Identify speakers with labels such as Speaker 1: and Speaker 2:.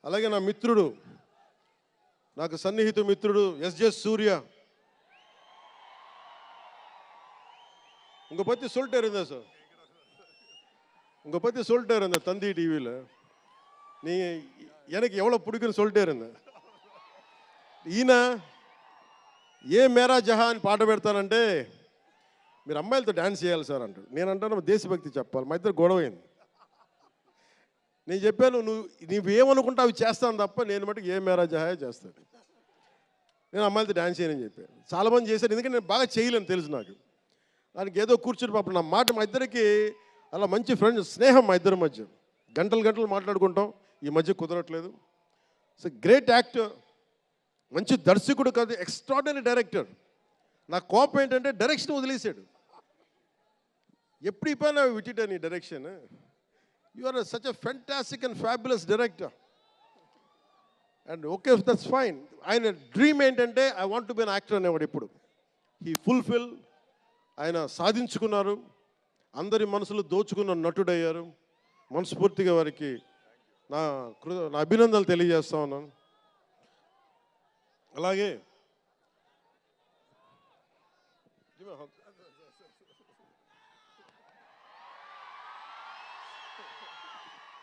Speaker 1: అలాగే నా మిత్రుడు, నాకు సన్నిహిత మిత్రుడు ఎస్జే సూర్య. உங்க பத்தி சொல்லிட்டே இருந்தேன் சார், உங்க பத்தி சொல்லிட்டே இருந்தேன் தந்தி டிவியில். நீங்கள் எனக்கு எவ்வளோ பிடிக்குன்னு சொல்லிட்டே இருந்தேன். ఈయన ఏ మేరా జహాన్ పాట పెడతానంటే మీరు అమ్మాయిలతో డ్యాన్స్ చేయాలి సార్ అంటాడు. నేను అంటాను దేశభక్తి చెప్పాలి. మా ఇద్దరు గొడవైంది. నేను చెప్పాను నువ్వేమనుకుంటా అవి చేస్తాను తప్ప నేను మటుకు ఏ మేరా జహాయే చేస్తాను. నేను అమ్మాయిలతో డ్యాన్స్ చేయనని చెప్పాను. చాలామంది చేశాను, ఎందుకంటే నేను బాగా చేయలేను తెలుసు నాకు. దానికి ఏదో కూర్చుని పాపం నా మాట, మా ఇద్దరికి అలా మంచి ఫ్రెండ్స్, స్నేహం మా ఇద్దరి మధ్య. గంటలు గంటలు మాట్లాడుకుంటాం. ఈ మధ్య కుదరట్లేదు. సో గ్రేట్ యాక్టర్, మంచి దర్శకుడు కాదు, ఎక్స్ట్రాడినరీ డైరెక్టర్. నా కోపం ఏంటంటే డైరెక్షన్ వదిలేశాడు. ఎప్పుడు ఇప్పా విటిట నీ direction. You are such a fantastic and fabulous director. And okay, that's fine. ఆయన డ్రీమ్ ఏంటంటే I want to be an actor అనేవాడు. ఇప్పుడు హీ ఫుల్ఫిల్, ఆయన సాధించుకున్నారు. అందరి మనసులు దోచుకున్న నటుడయ్యారు. మనస్ఫూర్తిగా వారికి నా అభినందనలు తెలియజేస్తా ఉన్నాను. అలాగే